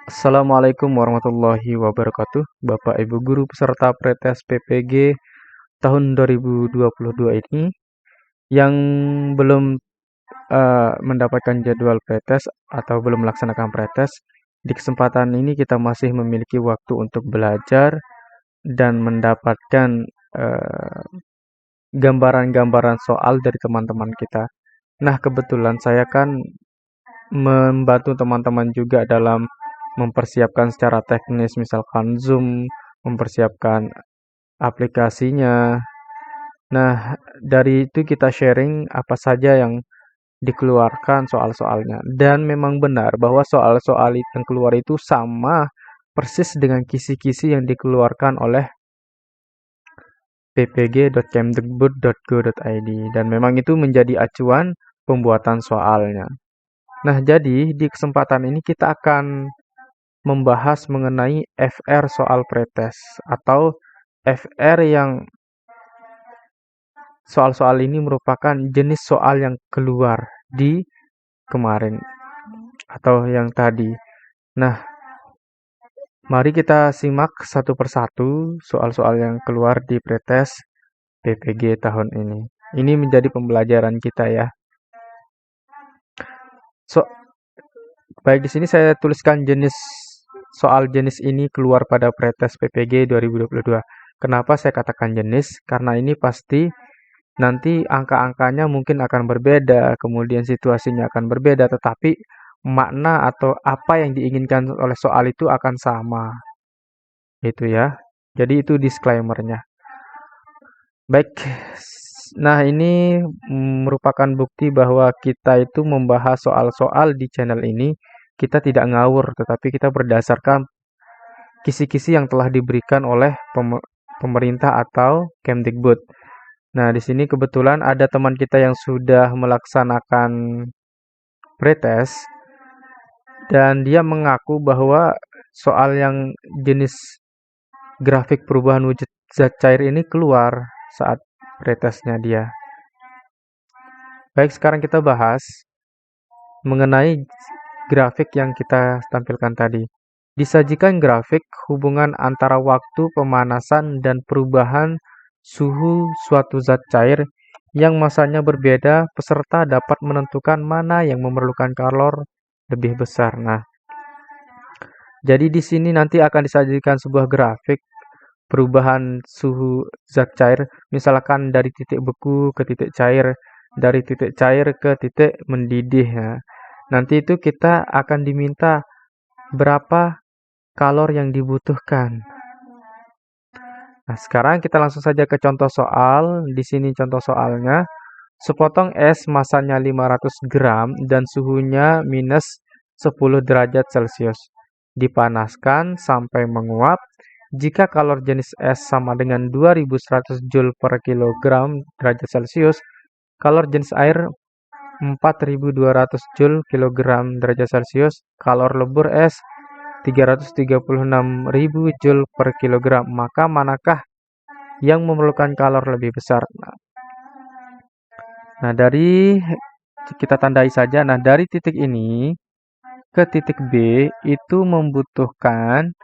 Assalamualaikum warahmatullahi wabarakatuh, Bapak Ibu Guru peserta Pretest PPG tahun 2022 ini yang belum mendapatkan jadwal pretest atau belum melaksanakan pretest. Di kesempatan ini kita masih memiliki waktu untuk belajar dan mendapatkan eh, gambaran-gambaran soal dari teman-teman kita. Nah, kebetulan saya kan membantu teman-teman juga dalam mempersiapkan secara teknis, misalkan Zoom, mempersiapkan aplikasinya. Nah, dari itu kita sharing apa saja yang dikeluarkan soal-soalnya. Dan memang benar bahwa soal-soal yang keluar itu sama persis dengan kisi-kisi yang dikeluarkan oleh ppg.kemdikbud.go.id dan memang itu menjadi acuan pembuatan soalnya. Nah, jadi di kesempatan ini kita akan membahas mengenai FR soal pretest atau FR yang soal-soal ini merupakan jenis soal yang keluar di kemarin atau yang tadi. Nah, mari kita simak satu persatu soal-soal yang keluar di pretest PPG tahun ini. Ini menjadi pembelajaran kita ya. So, baik di sini saya tuliskan soal jenis ini keluar pada pretest PPG 2022. Kenapa saya katakan jenis? Karena ini pasti nanti angka-angkanya mungkin akan berbeda, kemudian situasinya akan berbeda, tetapi makna atau apa yang diinginkan oleh soal itu akan sama. Itu ya. Jadi itu disclaimer-nya. Baik. Nah, ini merupakan bukti bahwa kita itu membahas soal-soal di channel ini, kita tidak ngawur, tetapi kita berdasarkan kisi-kisi yang telah diberikan oleh pemerintah atau Kemdikbud. Nah, di sini kebetulan ada teman kita yang sudah melaksanakan pretest dan dia mengaku bahwa soal yang jenis grafik perubahan wujud zat cair ini keluar saat pretestnya dia. Baik, sekarang kita bahas mengenai grafik yang kita tampilkan tadi. Disajikan grafik hubungan antara waktu pemanasan dan perubahan suhu suatu zat cair yang masanya berbeda, peserta dapat menentukan mana yang memerlukan kalor lebih besar. Nah, jadi di sini nanti akan disajikan sebuah grafik perubahan suhu zat cair, misalkan dari titik beku ke titik cair, dari titik cair ke titik mendidih. Ya. Nanti itu kita akan diminta berapa kalor yang dibutuhkan. Nah, sekarang kita langsung saja ke contoh soal. Di sini contoh soalnya. Sepotong es masanya 500 gram dan suhunya minus 10 derajat Celcius. Dipanaskan sampai menguap. Jika kalor jenis es sama dengan 2100 Joule per kilogram derajat Celcius, kalor jenis air 4200 Joule kilogram derajat Celcius, kalor lebur es 336.000 Joule per kilogram. Maka manakah yang memerlukan kalor lebih besar? Nah, dari kita tandai saja. Nah, dari titik ini ke titik B itu membutuhkan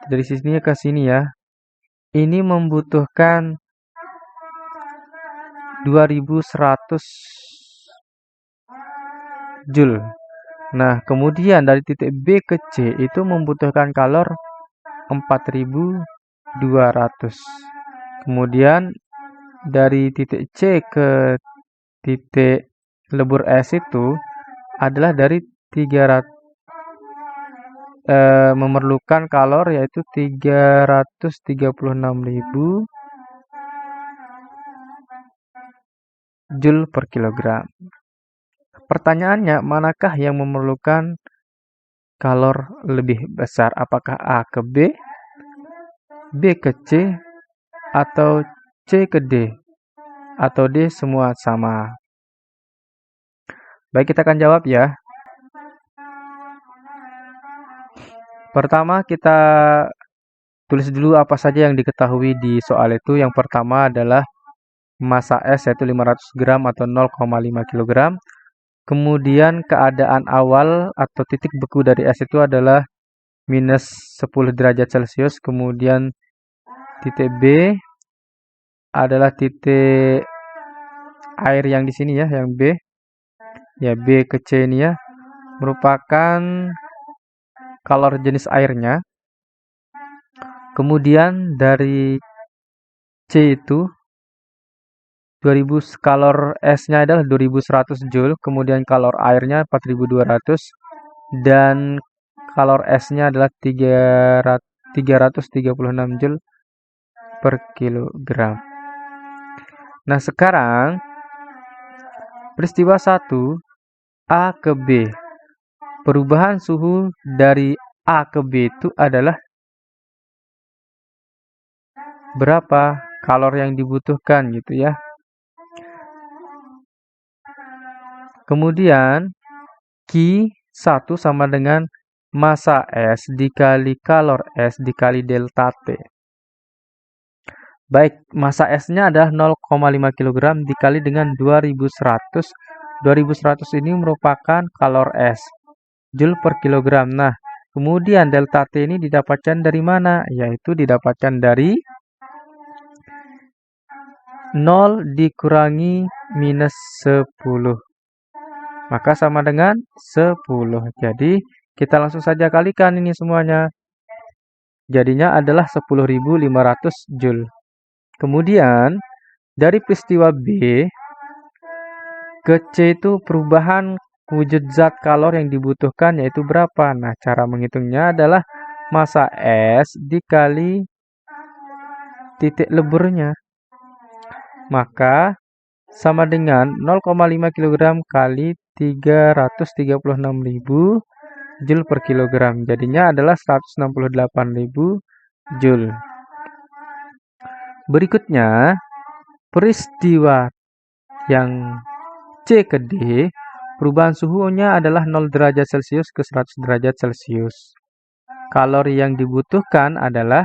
dari sini ke sini ya. Ini membutuhkan 2100 Joule. Nah, kemudian dari titik B ke C itu membutuhkan kalor 4200. Kemudian dari titik C ke titik lebur es itu adalah dari 300 memerlukan kalor yaitu 336.000 Joule per kilogram. Pertanyaannya, manakah yang memerlukan kalor lebih besar? Apakah A ke B, B ke C, atau C ke D, atau D semua sama? Baik, kita akan jawab ya. Pertama, kita tulis dulu apa saja yang diketahui di soal itu. Yang pertama adalah massa es yaitu 500 gram atau 0,5 kg. Kemudian keadaan awal atau titik beku dari es itu adalah minus 10 derajat Celcius, kemudian titik B adalah titik air yang di sini ya, yang B. Ya, B ke C ini ya, merupakan kalor jenis airnya. Kemudian dari C itu 2000, kalor S-nya adalah 2100 Joule, kemudian kalor airnya 4200 dan kalor S-nya adalah 336 Joule per kilogram. Nah, sekarang peristiwa 1 A ke B. Perubahan suhu dari A ke B itu adalah berapa kalor yang dibutuhkan gitu ya. Kemudian Q1 sama dengan massa S dikali kalor S dikali delta T. Baik, massa S-nya adalah 0,5 kg dikali dengan 2100. 2100 ini merupakan kalor S, Joule per kilogram. Nah, kemudian delta T ini didapatkan dari mana? Yaitu didapatkan dari 0 dikurangi minus 10. Maka sama dengan 10. Jadi, kita langsung saja kalikan ini semuanya. Jadinya adalah 10.500 Joule. Kemudian, dari peristiwa B ke C itu perubahan wujud zat kalor yang dibutuhkan yaitu berapa? Nah, cara menghitungnya adalah massa S dikali titik leburnya. Maka, sama dengan 0,5 kg kali 336.000 Joule per kilogram. Jadinya adalah 168.000 Joule. Berikutnya, peristiwa yang C ke D, perubahan suhunya adalah 0 derajat Celcius ke 100 derajat Celcius. Kalori yang dibutuhkan adalah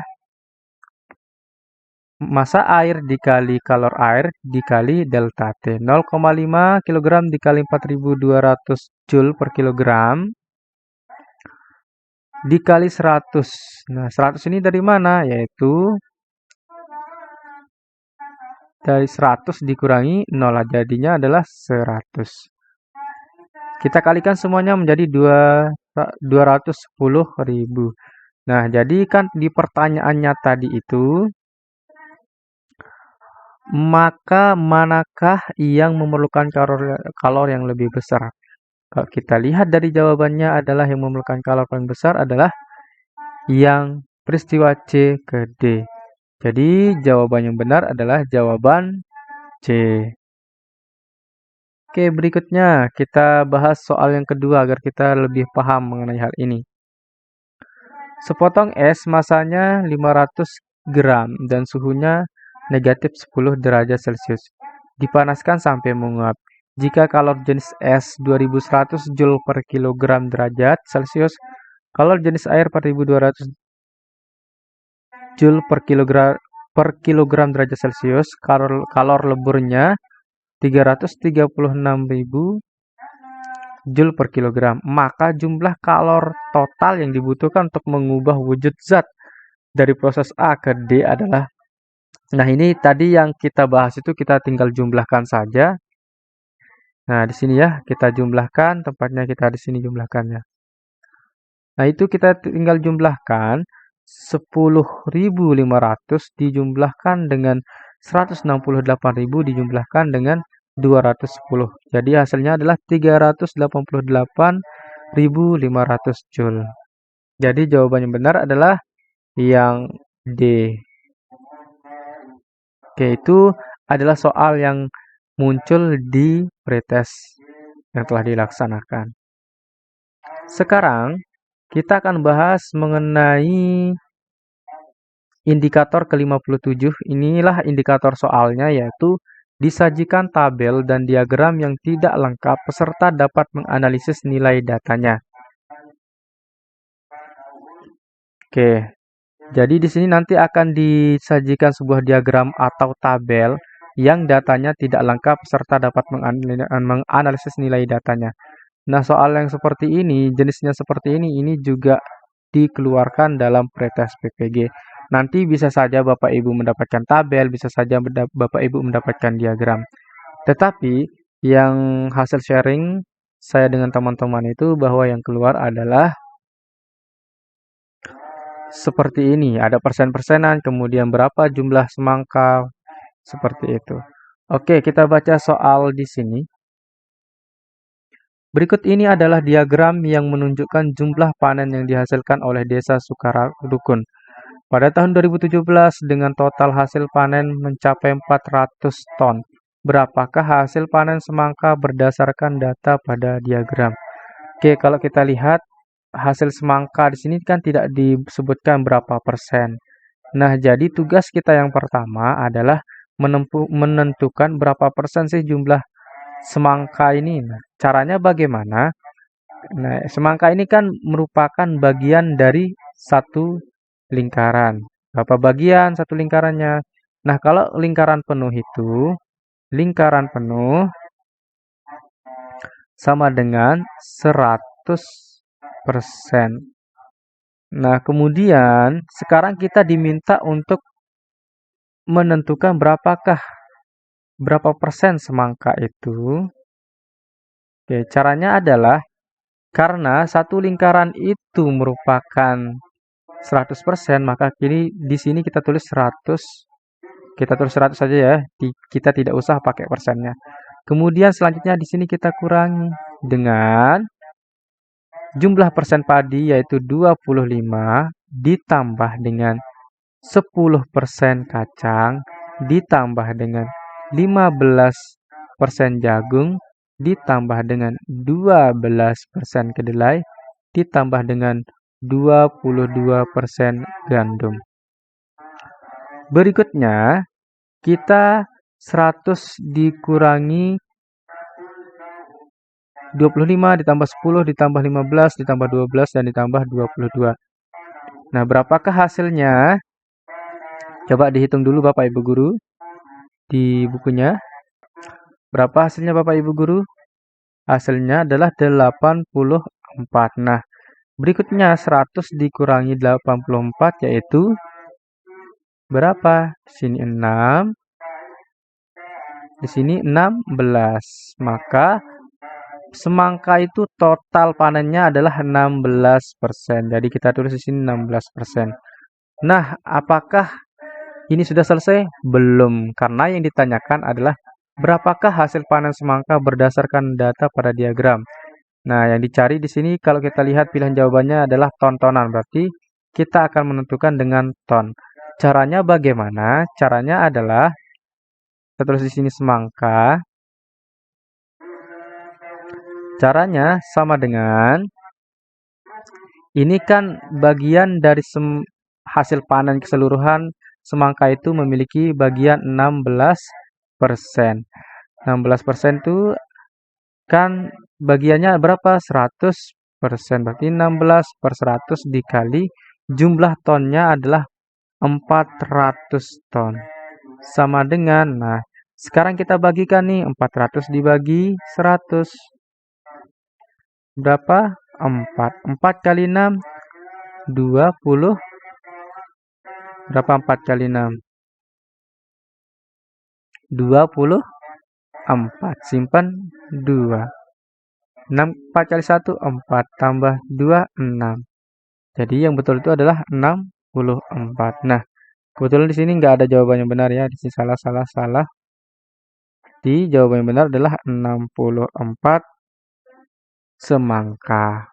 massa air dikali kalor air dikali delta T. 0,5 kg dikali 4200 Joule per kilogram dikali 100. Nah, 100 ini dari mana? Yaitu dari 100 dikurangi 0, jadinya adalah 100. Kita kalikan semuanya menjadi 210.000. Nah, jadi kan di pertanyaannya tadi itu, maka manakah yang memerlukan kalor yang lebih besar? Kalau kita lihat dari jawabannya adalah yang memerlukan kalor paling besar adalah yang peristiwa C ke D. Jadi jawaban yang benar adalah jawaban C. Oke, berikutnya kita bahas soal yang kedua agar kita lebih paham mengenai hal ini. Sepotong es masanya 500 gram dan suhunya negatif 10 derajat Celcius. Dipanaskan sampai menguap. Jika kalor jenis es 2100 Joule per kilogram derajat Celcius, kalor jenis air 4200 Joule per kilogram derajat Celcius, kalor leburnya 336.000 Joule per kilogram. Maka jumlah kalor total yang dibutuhkan untuk mengubah wujud zat dari proses A ke D adalah, nah ini tadi yang kita bahas itu kita tinggal jumlahkan saja. Nah, di sini ya kita jumlahkan, tempatnya kita di sini jumlahkannya. Nah, itu kita tinggal jumlahkan 10.500 dijumlahkan dengan 168.000 dijumlahkan dengan 210. Jadi hasilnya adalah 388.500 Joule. Jadi jawaban yang benar adalah yang D. Oke, itu adalah soal yang muncul di pretest yang telah dilaksanakan. Sekarang kita akan bahas mengenai indikator ke-57. Inilah indikator soalnya, yaitu disajikan tabel dan diagram yang tidak lengkap peserta dapat menganalisis nilai datanya. Oke, jadi di sini nanti akan disajikan sebuah diagram atau tabel yang datanya tidak lengkap peserta dapat menganalisis nilai datanya. Nah, soal yang seperti ini, jenisnya seperti ini juga dikeluarkan dalam pretest PPG. Nanti bisa saja Bapak Ibu mendapatkan tabel, bisa saja Bapak Ibu mendapatkan diagram. Tetapi yang hasil sharing saya dengan teman-teman itu bahwa yang keluar adalah seperti ini. Ada persen-persenan, kemudian berapa jumlah semangka, seperti itu. Oke, kita baca soal di sini. Berikut ini adalah diagram yang menunjukkan jumlah panen yang dihasilkan oleh Desa Sukaradukun pada tahun 2017 dengan total hasil panen mencapai 400 ton. Berapakah hasil panen semangka berdasarkan data pada diagram? Oke, kalau kita lihat hasil semangka di sini kan tidak disebutkan berapa persen. Nah, jadi tugas kita yang pertama adalah menentukan berapa persen sih jumlah semangka ini. Nah, caranya bagaimana? Nah, semangka ini kan merupakan bagian dari satu lingkaran. Berapa bagian satu lingkarannya? Nah, kalau lingkaran penuh itu, lingkaran penuh sama dengan 100%. Nah, kemudian sekarang kita diminta untuk menentukan berapa persen semangka itu. Oke, caranya adalah karena satu lingkaran itu merupakan 100%, maka di sini kita tulis 100. Kita tulis 100 saja ya. Kita tidak usah pakai persennya. Kemudian selanjutnya di sini kita kurangi dengan jumlah persen padi yaitu 25 ditambah dengan 10% kacang ditambah dengan 15% jagung ditambah dengan 12% kedelai ditambah dengan 22% gandum. Berikutnya kita 100 dikurangi 25 ditambah 10 ditambah 15 ditambah 12 dan ditambah 22. Nah, berapakah hasilnya? Coba dihitung dulu Bapak Ibu Guru di bukunya. Berapa hasilnya Bapak Ibu Guru? Hasilnya adalah 84. Nah, berikutnya 100 dikurangi 84 yaitu berapa? Di sini 6. Di sini 16. Maka semangka itu total panennya adalah 16%. Jadi kita tulis di sini 16%. Nah, apakah ini sudah selesai? Belum, karena yang ditanyakan adalah berapakah hasil panen semangka berdasarkan data pada diagram. Nah, yang dicari di sini kalau kita lihat pilihan jawabannya adalah ton-tonan. Berarti kita akan menentukan dengan ton. Caranya bagaimana? Caranya adalah kita tulis di sini semangka. Caranya sama dengan ini kan bagian dari hasil panen keseluruhan semangka itu memiliki bagian 16%. 16% itu kan bagiannya berapa? 100%. Berarti 16 per 100 dikali jumlah tonnya adalah 400 ton. Sama dengan, nah sekarang kita bagikan nih 400 dibagi 100. Berapa? 4. 4 kali 6, 20. Berapa 4 kali 6? 24. Simpan 2. 6, 4 kali 1, 4. Tambah 2, 6. Jadi yang betul itu adalah 64. Nah, kebetulan di sini nggak ada jawaban yang benar ya. Di sini salah, salah, salah. Di jawaban yang benar adalah 64 semangka.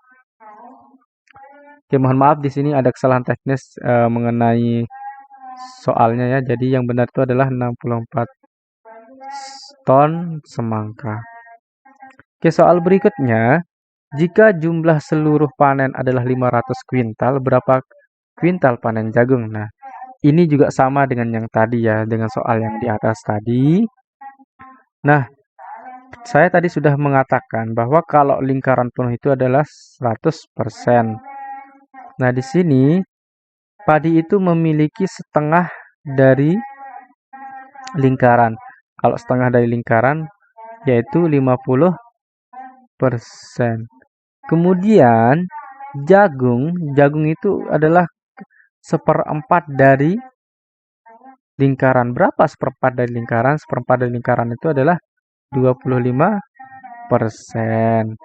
Oke, mohon maaf di sini ada kesalahan teknis mengenai soalnya ya. Jadi yang benar itu adalah 64 ton semangka. Oke, soal berikutnya. Jika jumlah seluruh panen adalah 500 kuintal, berapa kuintal panen jagung? Nah, ini juga sama dengan yang tadi ya, dengan soal yang di atas tadi. Nah, saya tadi sudah mengatakan bahwa kalau lingkaran penuh itu adalah 100%. Nah, di sini padi itu memiliki setengah dari lingkaran. Kalau setengah dari lingkaran yaitu 50%. Kemudian jagung itu adalah seperempat dari lingkaran. Berapa seperempat dari lingkaran? Seperempat dari lingkaran itu adalah 25%.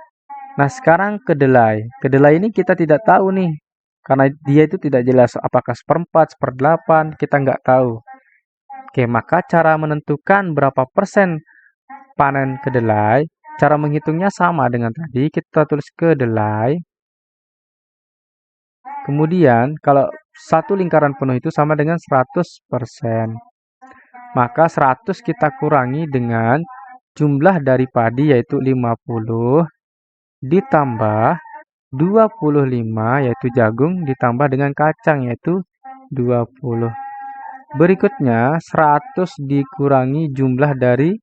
Nah, sekarang kedelai. Kedelai ini kita tidak tahu nih. Karena dia itu tidak jelas apakah seperempat, seperdelapan, kita nggak tahu. Oke, maka cara menentukan berapa persen panen kedelai, cara menghitungnya sama dengan tadi. Kita tulis kedelai. Kemudian, kalau satu lingkaran penuh itu sama dengan 100%. Maka 100 kita kurangi dengan jumlah dari padi yaitu 50 ditambah 25 yaitu jagung ditambah dengan kacang yaitu 20. Berikutnya 100 dikurangi jumlah dari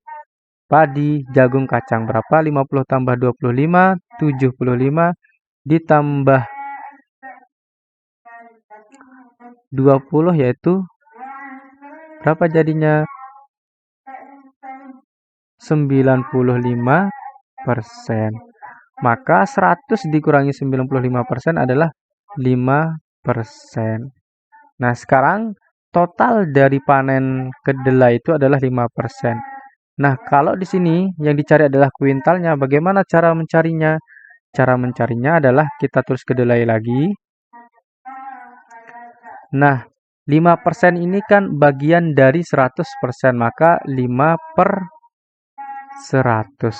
padi, jagung, kacang berapa? 50 tambah 25, 75 ditambah 20 yaitu berapa jadinya? 95%. Maka 100 dikurangi 95% adalah 5%. Nah, sekarang total dari panen kedelai itu adalah 5%. Nah, kalau di sini yang dicari adalah kuintalnya, bagaimana cara mencarinya? Cara mencarinya adalah kita tulis kedelai lagi. Nah, 5% ini kan bagian dari 100%, maka 5 per 100.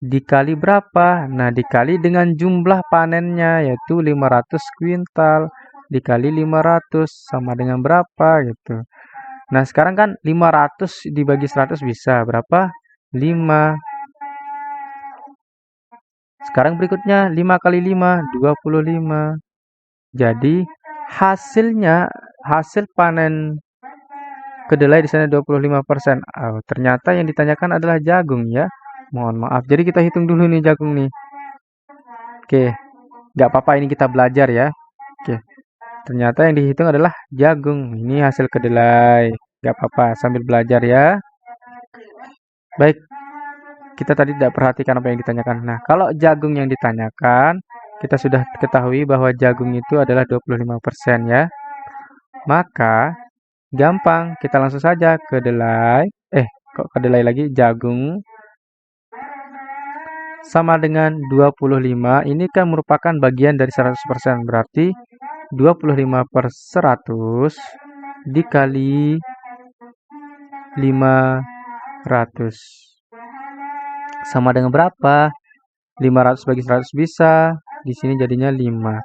Dikali berapa? Nah, dikali dengan jumlah panennya, yaitu 500 kuintal. Dikali 500 sama dengan berapa gitu. Nah, sekarang kan 500 dibagi 100 bisa berapa? 5. Sekarang berikutnya 5 kali 5, 25. Jadi, hasil panen kedelai di sana 25%. Oh, ternyata yang ditanyakan adalah jagung ya. Mohon maaf. Jadi kita hitung dulu nih jagung nih. Oke, nggak apa-apa ini kita belajar ya. Oke, ternyata yang dihitung adalah jagung. Ini hasil kedelai. Nggak apa-apa, sambil belajar ya. Baik, kita tadi tidak perhatikan apa yang ditanyakan. Nah, kalau jagung yang ditanyakan, kita sudah ketahui bahwa jagung itu adalah 25% ya. Maka, gampang, kita langsung saja kedelai. Kok kedelai lagi? Jagung sama dengan 25. Ini kan merupakan bagian dari 100%. Berarti 25 per 100 dikali 500. Sama dengan berapa? 500 bagi 100 bisa. Di sini jadinya 5.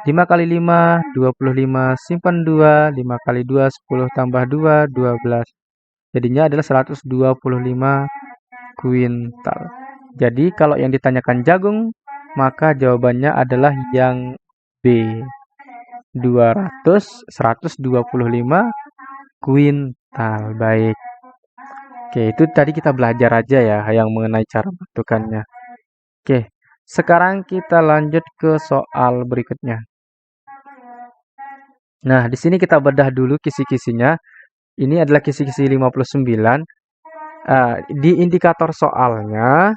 5 kali 5, 25. Simpan 2. 5 kali 2, 10 tambah 2, 12. Jadinya adalah 125 kuintal. Jadi kalau yang ditanyakan jagung, maka jawabannya adalah yang B. 125 kuintal. Baik. Oke, itu tadi kita belajar aja ya yang mengenai cara menentukannya. Oke, sekarang kita lanjut ke soal berikutnya. Nah, di sini kita bedah dulu kisi-kisinya. Ini adalah kisi-kisi 59. Di indikator soalnya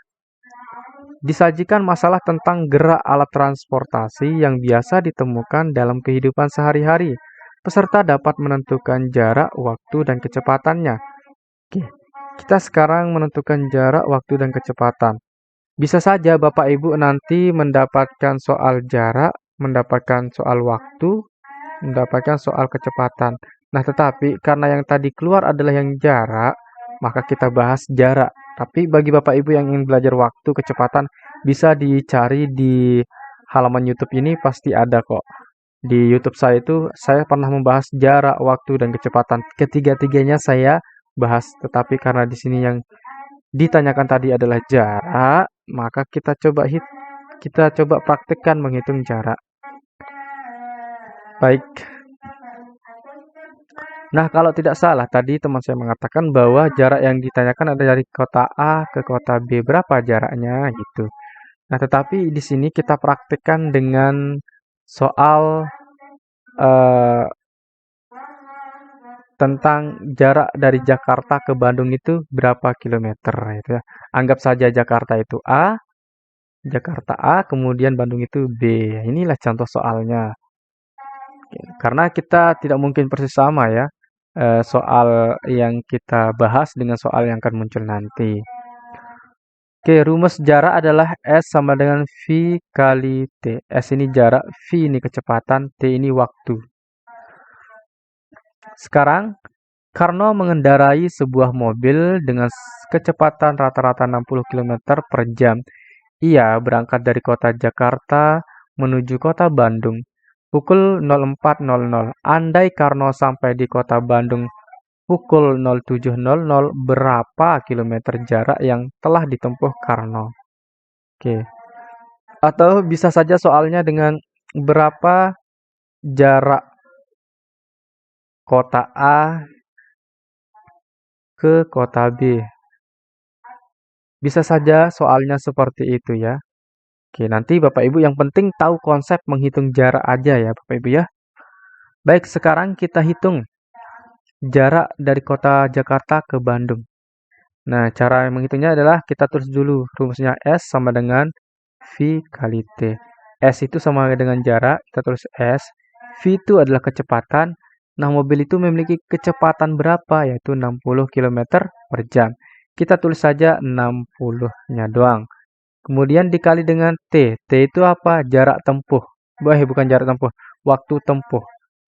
disajikan masalah tentang gerak alat transportasi yang biasa ditemukan dalam kehidupan sehari-hari. Peserta dapat menentukan jarak, waktu, dan kecepatannya. Oke, kita sekarang menentukan jarak, waktu, dan kecepatan. Bisa saja Bapak Ibu nanti mendapatkan soal jarak, mendapatkan soal waktu, mendapatkan soal kecepatan. Nah, tetapi karena yang tadi keluar adalah yang jarak, maka kita bahas jarak. Tapi bagi Bapak Ibu yang ingin belajar waktu, kecepatan, bisa dicari di halaman YouTube ini pasti ada kok. Di YouTube saya itu saya pernah membahas jarak, waktu, dan kecepatan. Ketiga-tiganya saya bahas, tetapi karena di sini yang ditanyakan tadi adalah jarak, maka kita coba praktekkan menghitung jarak. Baik. Nah, kalau tidak salah tadi teman saya mengatakan bahwa jarak yang ditanyakan ada dari kota A ke kota B. Berapa jaraknya gitu. Nah, tetapi di sini kita praktekkan dengan soal tentang jarak dari Jakarta ke Bandung itu berapa kilometer gitu ya. Anggap saja Jakarta itu A, Jakarta A, kemudian Bandung itu B. Inilah contoh soalnya. Karena kita tidak mungkin persis sama ya, soal yang kita bahas dengan soal yang akan muncul nanti. Oke, rumus jarak adalah S sama dengan V kali T. S ini jarak, V ini kecepatan, T ini waktu. Sekarang, Karno mengendarai sebuah mobil dengan kecepatan rata-rata 60 km per jam. Ia berangkat dari kota Jakarta menuju kota Bandung pukul 04.00. Andai Karno sampai di kota Bandung pukul 07.00, berapa kilometer jarak yang telah ditempuh Karno? Oke. Atau bisa saja soalnya dengan berapa jarak kota A ke kota B. Bisa saja soalnya seperti itu ya. Oke, nanti Bapak Ibu yang penting tahu konsep menghitung jarak aja ya Bapak Ibu ya. Baik, sekarang kita hitung jarak dari kota Jakarta ke Bandung. Nah, cara menghitungnya adalah kita tulis dulu rumusnya S sama dengan V kali T. S itu sama dengan jarak, kita tulis S. V itu adalah kecepatan. Nah, mobil itu memiliki kecepatan berapa? Yaitu 60 km per jam. Kita tulis saja 60-nya doang. Kemudian dikali dengan T. T itu apa? Jarak tempuh. Bukan jarak tempuh, waktu tempuh.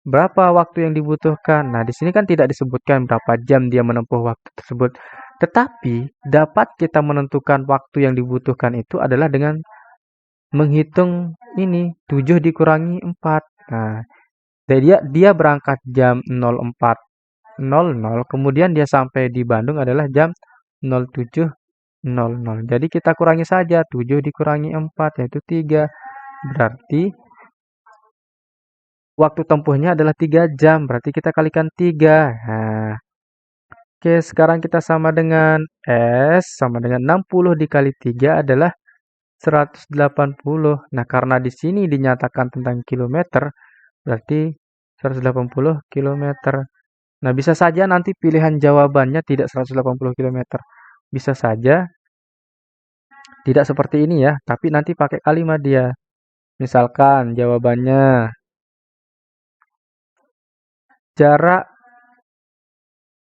Berapa waktu yang dibutuhkan? Nah, di sini kan tidak disebutkan berapa jam dia menempuh waktu tersebut. Tetapi, dapat kita menentukan waktu yang dibutuhkan itu adalah dengan menghitung ini, 7 dikurangi 4. Nah, dia berangkat jam 04.00, kemudian dia sampai di Bandung adalah jam 07.00. Jadi kita kurangi saja 7 dikurangi 4 yaitu 3. Berarti waktu tempuhnya adalah 3 jam. Berarti kita kalikan 3. Nah, oke, sekarang kita sama dengan S sama dengan 60 dikali 3 adalah 180. Nah, karena di sini dinyatakan tentang kilometer, berarti 180 kilometer. Nah, bisa saja nanti pilihan jawabannya tidak 180 kilometer. Bisa saja tidak seperti ini ya, tapi nanti pakai kalimat dia. Misalkan jawabannya jarak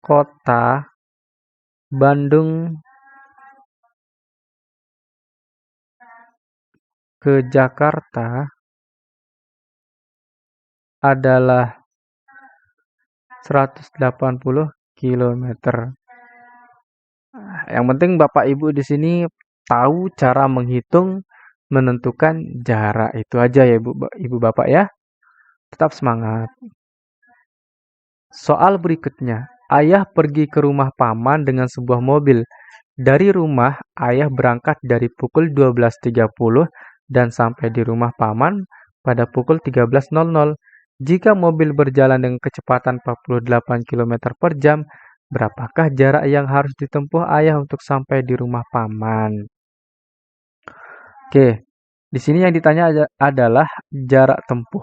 kota Bandung ke Jakarta adalah 180 km. Yang penting Bapak Ibu di sini tahu cara menghitung, menentukan jarak itu aja ya Ibu Bapak ya. Tetap semangat. Soal berikutnya, ayah pergi ke rumah paman dengan sebuah mobil. Dari rumah, ayah berangkat dari pukul 12.30 dan sampai di rumah paman pada pukul 13.00. Jika mobil berjalan dengan kecepatan 48 km per jam, berapakah jarak yang harus ditempuh ayah untuk sampai di rumah paman? Oke, di sini yang ditanya adalah jarak tempuh.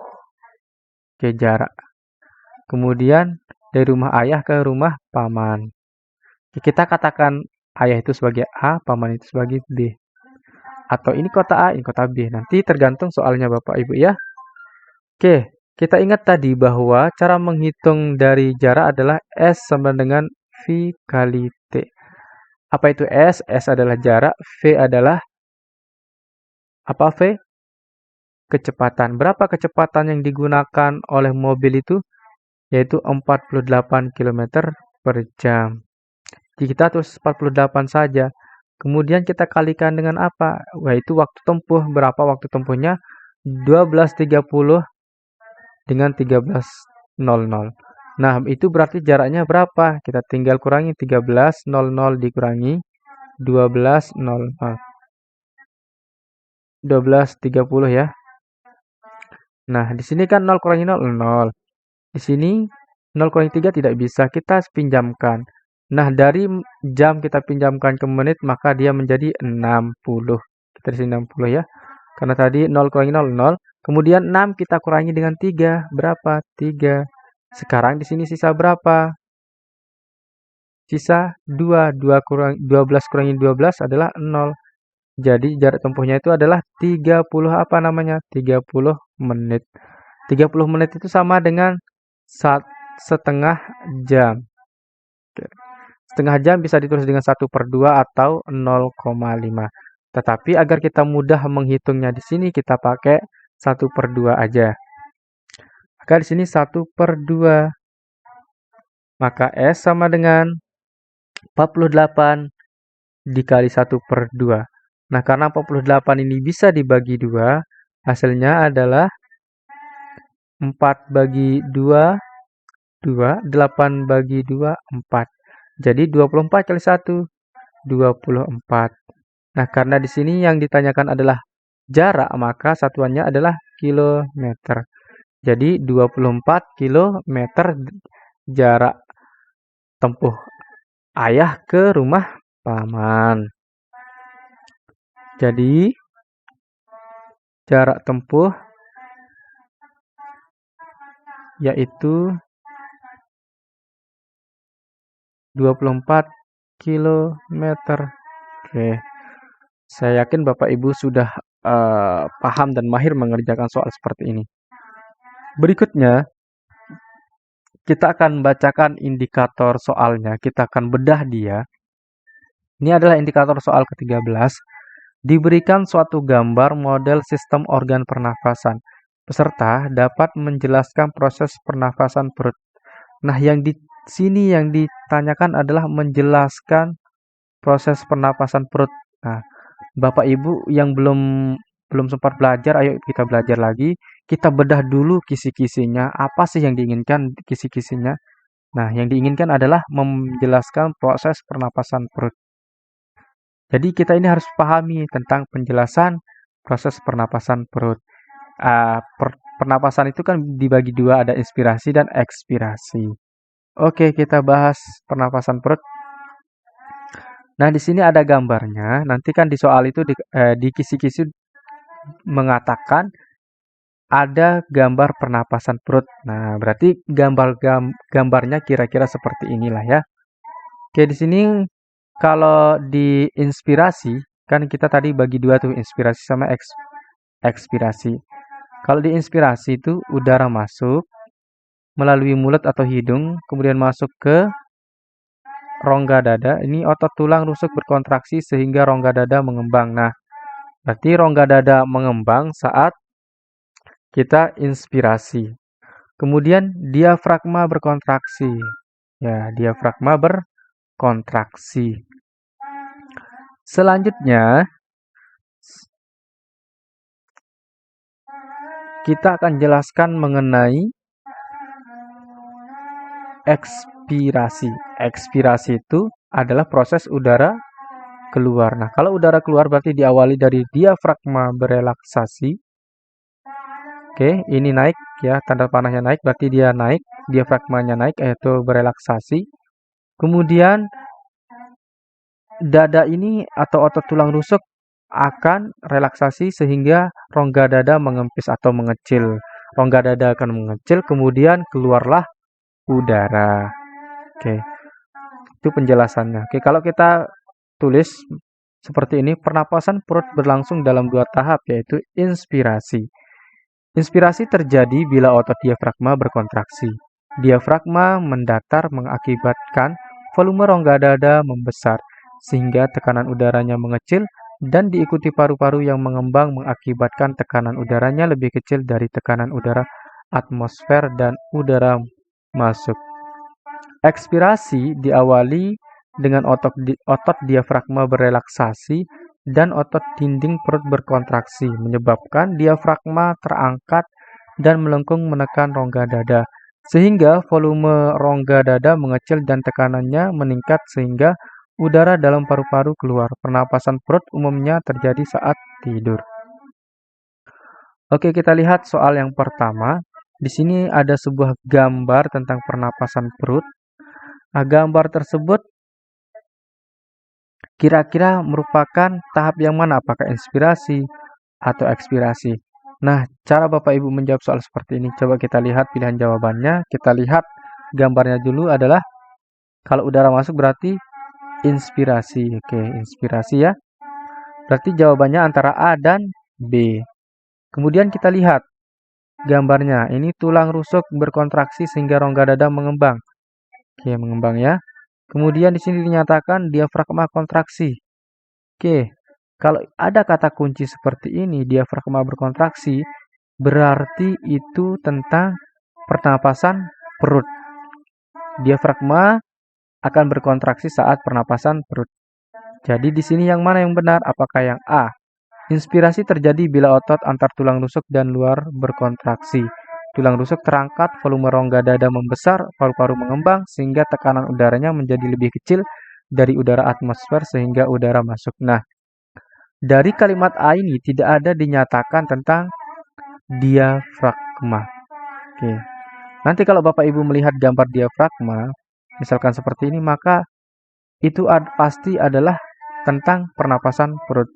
Oke, jarak. Kemudian dari rumah ayah ke rumah paman. Kita katakan ayah itu sebagai A, paman itu sebagai B. Atau ini kota A, ini kota B. Nanti tergantung soalnya Bapak Ibu ya. Oke, kita ingat tadi bahwa cara menghitung dari jarak adalah S sama dengan V kali T. Apa itu S? S adalah jarak, V adalah apa V? Kecepatan. Berapa kecepatan yang digunakan oleh mobil itu? Yaitu 48 km per jam. Jadi kita tulis 48 saja. Kemudian kita kalikan dengan apa? Yaitu waktu tempuh. Berapa waktu tempuhnya? 12.30 dengan 13.00. Nah, itu berarti jaraknya berapa? Kita tinggal kurangi 13.00 dikurangi 12.00. 12.30 ya. Nah, di sini kan 0 kurangi 0, 0. Di sini 0 kurangi 3 tidak bisa, kita pinjamkan. Nah, dari jam kita pinjamkan ke menit, maka dia menjadi 60. Kita di sini 60 ya. Karena tadi 0 kurangi 0, 0. Kemudian 6 kita kurangi dengan 3. Berapa? 3. Sekarang di sini sisa berapa? Sisa 2. 12 kurangi 12 adalah 0. Jadi jarak tempuhnya itu adalah 30 apa namanya? 30 menit. 30 menit itu sama dengan setengah jam. Oke. Setengah jam bisa ditulis dengan 1/2 atau 0,5. Tetapi agar kita mudah menghitungnya di sini kita pakai 1/2 aja. Maka di sini 1/2. Maka S sama dengan 48 dikali 1/2. Nah, karena 48 ini bisa dibagi 2, hasilnya adalah 4 bagi 2, 2, 8 bagi 2, 4. Jadi 24 kali 1, 24. Nah, karena di sini yang ditanyakan adalah jarak, maka satuannya adalah kilometer. Jadi 24 kilometer jarak tempuh ayah ke rumah paman. Jadi jarak tempuh yaitu 24 kilometer. Oke. Saya yakin Bapak Ibu sudah paham dan mahir mengerjakan soal seperti ini. Berikutnya, kita akan bacakan indikator soalnya. Kita akan bedah dia. Ini adalah indikator soal ke-13. Diberikan suatu gambar model sistem organ pernafasan. Peserta dapat menjelaskan proses pernafasan perut. Nah, yang di sini yang ditanyakan adalah menjelaskan proses pernapasan perut. Nah, Bapak Ibu yang belum sempat belajar, ayo kita belajar lagi. Kita bedah dulu kisi-kisinya. Apa sih yang diinginkan kisi-kisinya? Nah, yang diinginkan adalah menjelaskan proses pernapasan perut. Jadi kita ini harus pahami tentang penjelasan proses pernapasan perut. Pernapasan itu kan dibagi dua, ada inspirasi dan ekspirasi. Oke, kita bahas pernapasan perut. Nah, di sini ada gambarnya. Nanti kan di soal itu di kisi-kisi mengatakan ada gambar pernapasan perut. Nah, berarti gambarnya kira-kira seperti inilah ya. Oke, di sini kalau di inspirasi kan kita tadi bagi dua tuh, inspirasi sama ekspirasi. Kalau di inspirasi itu udara masuk melalui mulut atau hidung, kemudian masuk ke rongga dada. Ini otot tulang rusuk berkontraksi sehingga rongga dada mengembang. Nah, berarti rongga dada mengembang saat kita inspirasi. Kemudian diafragma berkontraksi. Ya, diafragma berkontraksi. Selanjutnya, kita akan jelaskan mengenai ekspirasi. Ekspirasi itu adalah proses udara keluar. Nah, kalau udara keluar berarti diawali dari diafragma berelaksasi. Oke, ini naik ya, tanda panahnya naik berarti dia naik, diafragmanya naik yaitu berelaksasi. Kemudian dada ini atau otot tulang rusuk akan relaksasi sehingga rongga dada mengempis atau mengecil. Rongga dada akan mengecil, kemudian keluarlah udara. Oke, itu penjelasannya. Oke, kalau kita tulis seperti ini, pernapasan perut berlangsung dalam 2 tahap, yaitu inspirasi. Inspirasi terjadi bila otot diafragma berkontraksi. Diafragma mendatar mengakibatkan volume rongga dada membesar, sehingga tekanan udaranya mengecil dan diikuti paru-paru yang mengembang mengakibatkan tekanan udaranya lebih kecil dari tekanan udara atmosfer dan udara masuk. Ekspirasi diawali dengan otot diafragma berelaksasi dan otot dinding perut berkontraksi, menyebabkan diafragma terangkat dan melengkung menekan rongga dada, sehingga volume rongga dada mengecil dan tekanannya meningkat sehingga udara dalam paru-paru keluar. Pernapasan perut umumnya terjadi saat tidur. Oke, kita lihat soal yang pertama. Di sini ada sebuah gambar tentang pernapasan perut. Nah, gambar tersebut kira-kira merupakan tahap yang mana? Apakah inspirasi atau ekspirasi? Nah, cara Bapak Ibu menjawab soal seperti ini. Coba kita lihat pilihan jawabannya. Kita lihat gambarnya dulu adalah kalau udara masuk berarti inspirasi. Oke, inspirasi ya. Berarti jawabannya antara A dan B. Kemudian kita lihat gambarnya. Ini tulang rusuk berkontraksi sehingga rongga dada mengembang. Oke, mengembang ya. Kemudian di sini dinyatakan diafragma kontraksi. Oke, kalau ada kata kunci seperti ini, diafragma berkontraksi, berarti itu tentang pernapasan perut. Diafragma akan berkontraksi saat pernapasan perut. Jadi di sini yang mana yang benar? Apakah yang A? Inspirasi terjadi bila otot antar tulang rusuk dan luar berkontraksi. Tulang rusuk terangkat, volume rongga dada membesar, paru-paru mengembang, sehingga tekanan udaranya menjadi lebih kecil dari udara atmosfer sehingga udara masuk. Nah, dari kalimat A ini tidak ada dinyatakan tentang diafragma. Oke. Nanti kalau Bapak Ibu melihat gambar diafragma, misalkan seperti ini, maka itu pasti adalah tentang pernapasan perut.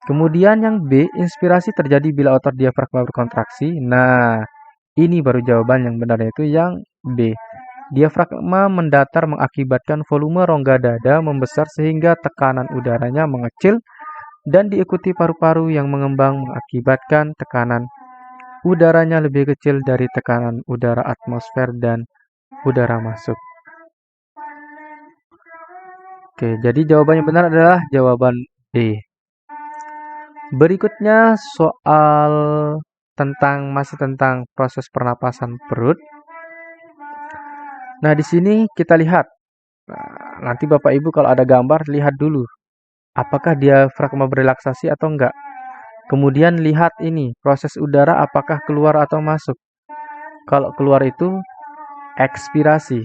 Kemudian yang B, inspirasi terjadi bila otot diafragma berkontraksi. Nah, ini baru jawaban yang benar, yaitu yang B. Diafragma mendatar mengakibatkan volume rongga dada membesar sehingga tekanan udaranya mengecil dan diikuti paru-paru yang mengembang mengakibatkan tekanan udaranya lebih kecil dari tekanan udara atmosfer dan udara masuk. Oke, jadi jawaban yang benar adalah jawaban B. Berikutnya soal masih tentang proses pernapasan perut. Nah, di sini kita lihat. Nah, nanti Bapak Ibu kalau ada gambar lihat dulu apakah diafragma berelaksasi atau enggak. Kemudian lihat ini, proses udara apakah keluar atau masuk. Kalau keluar itu ekspirasi.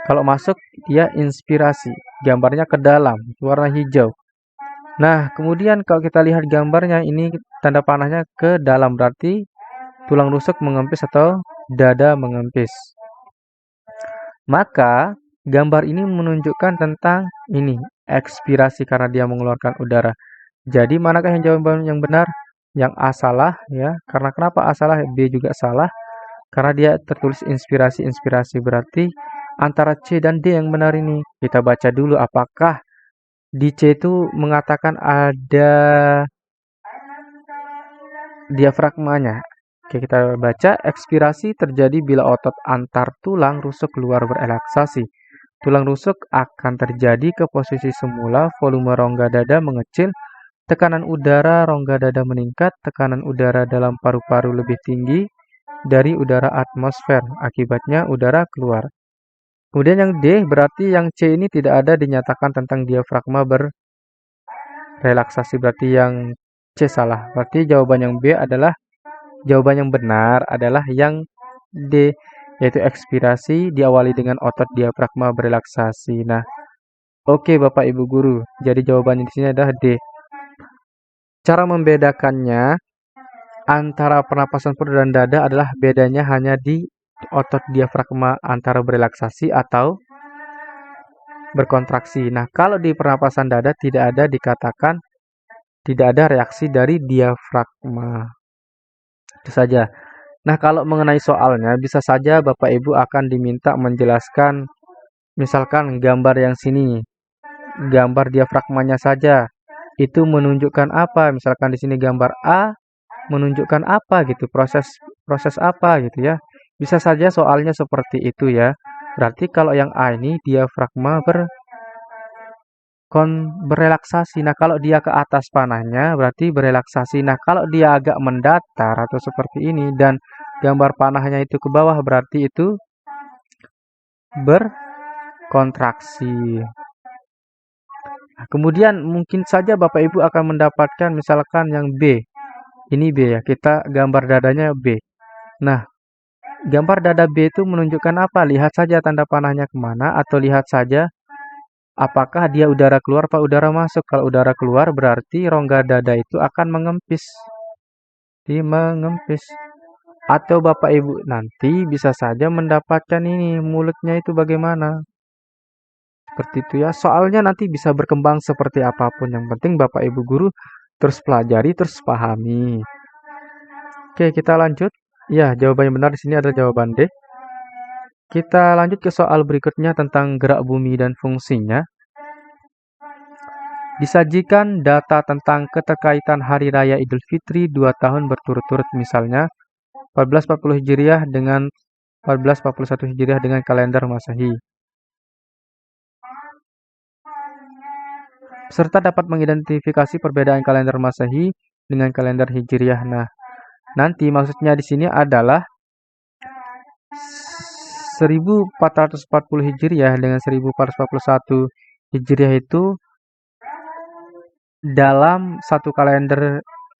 Kalau masuk dia inspirasi. Gambarnya ke dalam, warna hijau. Nah, kemudian kalau kita lihat gambarnya ini tanda panahnya ke dalam, berarti tulang rusuk mengempis atau dada mengempis. Maka gambar ini menunjukkan tentang ini, ekspirasi karena dia mengeluarkan udara. Jadi manakah yang jawaban yang benar? Yang A salah ya. Karena kenapa A salah? B juga salah. Karena dia tertulis inspirasi. Berarti antara C dan D yang benar ini. Kita baca dulu apakah di C itu mengatakan ada diafragmanya. Oke, kita baca ekspirasi terjadi bila otot antar tulang rusuk keluar berelaksasi. Tulang rusuk akan terjadi ke posisi semula, volume rongga dada mengecil, tekanan udara rongga dada meningkat, tekanan udara dalam paru-paru lebih tinggi dari udara atmosfer. Akibatnya udara keluar. Kemudian yang D, berarti yang C ini tidak ada dinyatakan tentang diafragma berrelaksasi. Berarti yang C salah. Berarti jawaban yang B adalah, jawaban yang benar adalah yang D, yaitu ekspirasi diawali dengan otot diafragma berrelaksasi. Nah, oke Bapak Ibu guru. Jadi jawabannya di sini adalah D. Cara membedakannya antara pernapasan perut dan dada adalah bedanya hanya di otot diafragma antara berelaksasi atau berkontraksi. Nah, kalau di pernapasan dada tidak ada dikatakan tidak ada reaksi dari diafragma. Itu saja. Nah, kalau mengenai soalnya bisa saja Bapak Ibu akan diminta menjelaskan misalkan gambar yang sini. Gambar diafragmanya saja. Itu menunjukkan apa? Misalkan di sini gambar A menunjukkan apa gitu, proses apa gitu ya. Bisa saja soalnya seperti itu ya. Berarti kalau yang A ini diafragma berrelaksasi. Nah, kalau dia ke atas panahnya berarti berrelaksasi. Nah, kalau dia agak mendatar atau seperti ini dan gambar panahnya itu ke bawah berarti itu berkontraksi. Nah, kemudian mungkin saja Bapak Ibu akan mendapatkan misalkan yang B. Ini B ya, kita gambar dadanya B. Nah, gambar dada B itu menunjukkan apa? Lihat saja tanda panahnya kemana atau lihat saja apakah dia udara keluar atau udara masuk. Kalau udara keluar berarti rongga dada itu akan mengempis. Mengempis. Atau Bapak Ibu nanti bisa saja mendapatkan ini mulutnya itu bagaimana. Seperti itu ya. Soalnya nanti bisa berkembang seperti apapun. Yang penting Bapak Ibu guru terus pelajari, terus pahami. Oke, kita lanjut. Ya, jawaban yang benar di sini adalah jawaban D. Kita lanjut ke soal berikutnya tentang gerak bumi dan fungsinya. Disajikan data tentang keterkaitan Hari Raya Idul Fitri 2 tahun berturut-turut, misalnya 1440 Hijriah dengan 1441 Hijriah dengan kalender Masehi. Peserta dapat mengidentifikasi perbedaan kalender Masehi dengan kalender Hijriah. Nah, nanti maksudnya di sini adalah 1440 Hijriah dengan 1441 Hijriah itu dalam satu kalender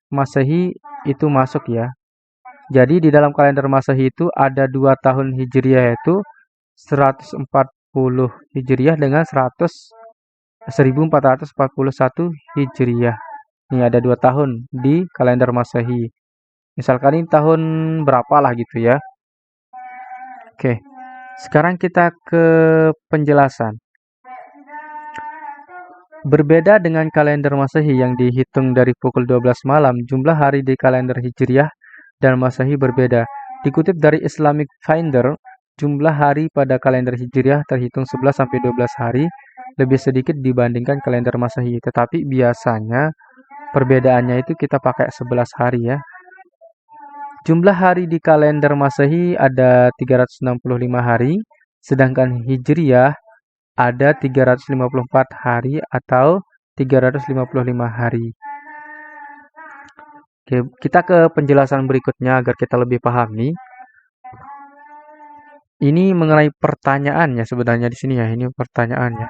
Masehi itu masuk ya. Jadi di dalam kalender Masehi itu ada 2 tahun Hijriah, yaitu 140 Hijriah dengan 1441 Hijriah. Ini ada 2 tahun di kalender Masehi. Misalkan ini tahun berapa lah gitu ya. Oke, sekarang kita ke penjelasan. Berbeda dengan kalender Masehi yang dihitung dari pukul 12 malam, jumlah hari di kalender Hijriah dan Masehi berbeda. Dikutip dari Islamic Finder, jumlah hari pada kalender Hijriah terhitung 11-12 hari, lebih sedikit dibandingkan kalender Masehi. Tetapi biasanya perbedaannya itu kita pakai 11 hari ya. Jumlah hari di kalender Masehi ada 365 hari, sedangkan Hijriah ada 354 hari atau 355 hari. Oke, kita ke penjelasan berikutnya agar kita lebih pahami. Ini mengenai pertanyaannya sebenarnya di sini ya, ini pertanyaannya.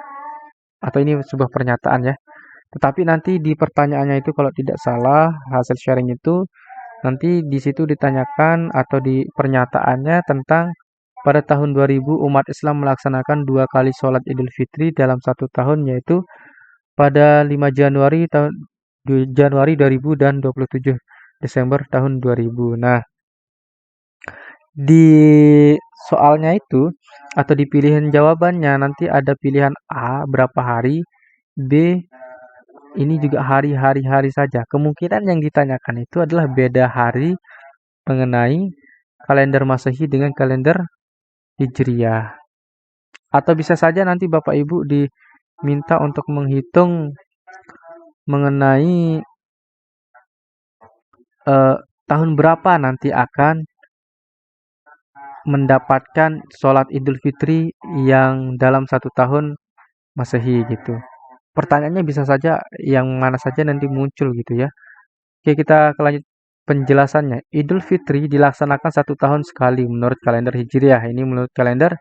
Atau ini sebuah pernyataan ya. Tetapi nanti di pertanyaannya itu kalau tidak salah hasil sharing itu nanti di situ ditanyakan atau di pernyataannya tentang pada tahun 2000 umat Islam melaksanakan 2 kali sholat Idul Fitri dalam 1 tahun, yaitu pada 5 Januari 2000 dan 27 Desember tahun 2000. Nah, di soalnya itu atau di pilihan jawabannya nanti ada pilihan A berapa hari, B ini juga hari-hari saja. Kemungkinan yang ditanyakan itu adalah beda hari mengenai kalender Masehi dengan kalender Hijriah. Atau bisa saja nanti Bapak Ibu diminta untuk menghitung mengenai tahun berapa nanti akan mendapatkan sholat Idul Fitri yang dalam 1 tahun Masehi gitu. Pertanyaannya bisa saja yang mana saja nanti muncul gitu ya. Oke, kita lanjut penjelasannya. Idul Fitri dilaksanakan 1 tahun sekali menurut kalender Hijriah. Ini menurut kalender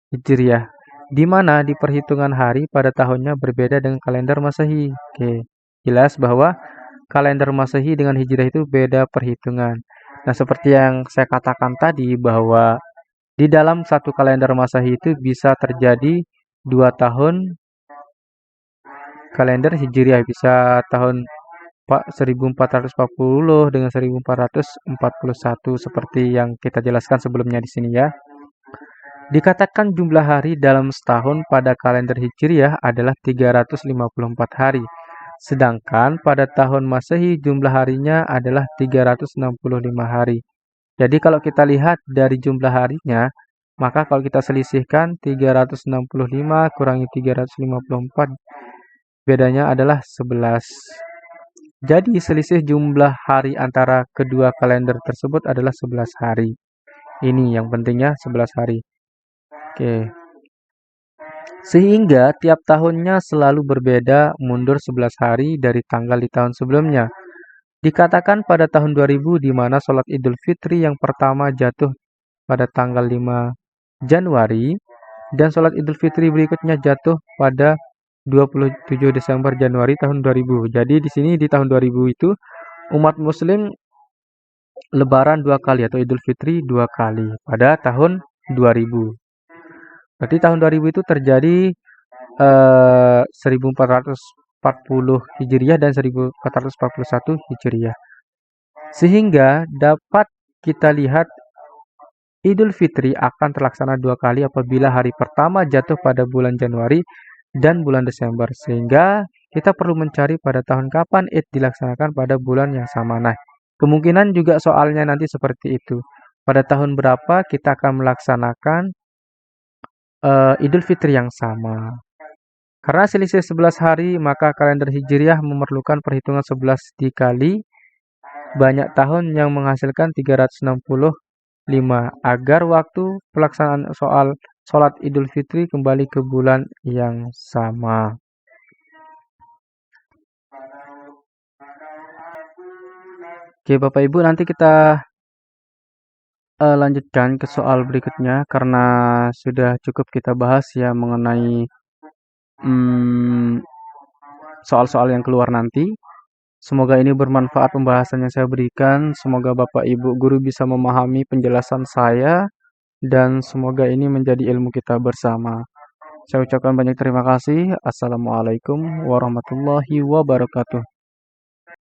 Hijriah, di mana di perhitungan hari pada tahunnya berbeda dengan kalender Masehi. Oke, jelas bahwa kalender Masehi dengan Hijriah itu beda perhitungan. Nah, seperti yang saya katakan tadi bahwa di dalam satu kalender Masehi itu bisa terjadi 2 tahun kalender Hijriah, bisa tahun 1440 dengan 1441 seperti yang kita jelaskan sebelumnya di sini ya. Dikatakan jumlah hari dalam setahun pada kalender Hijriah adalah 354 hari. Sedangkan pada tahun Masehi jumlah harinya adalah 365 hari. Jadi kalau kita lihat dari jumlah harinya, maka kalau kita selisihkan 365 kurangi 354, bedanya adalah 11. Jadi selisih jumlah hari antara kedua kalender tersebut adalah 11 hari. Ini yang pentingnya 11 hari. Oke. Sehingga tiap tahunnya selalu berbeda, mundur 11 hari dari tanggal di tahun sebelumnya. Dikatakan pada tahun 2000 di mana sholat Idul Fitri yang pertama jatuh pada tanggal 5 Januari dan sholat Idul Fitri berikutnya jatuh pada 27 Desember Januari tahun 2000. Jadi di sini di tahun 2000 itu umat muslim lebaran 2 kali atau Idul Fitri 2 kali pada tahun 2000. Berarti tahun 2000 itu terjadi 1440 Hijriah dan 1441 Hijriah. Sehingga dapat kita lihat Idul Fitri akan terlaksana 2 kali apabila hari pertama jatuh pada bulan Januari dan bulan Desember. Sehingga kita perlu mencari pada tahun kapan Id dilaksanakan pada bulan yang sama. Nah, kemungkinan juga soalnya nanti seperti itu. Pada tahun berapa kita akan melaksanakan Idul Fitri yang sama. Karena selisih 11 hari, maka kalender Hijriah memerlukan perhitungan 11 dikali banyak tahun yang menghasilkan 365 agar waktu pelaksanaan sholat Idul Fitri kembali ke bulan yang sama. Oke, Bapak Ibu, nanti kita lanjutkan ke soal berikutnya karena sudah cukup kita bahas ya mengenai soal-soal yang keluar nanti. Semoga ini bermanfaat pembahasan yang saya berikan. Semoga Bapak Ibu guru bisa memahami penjelasan saya dan semoga ini menjadi ilmu kita bersama. Saya ucapkan banyak terima kasih. Assalamualaikum warahmatullahi wabarakatuh.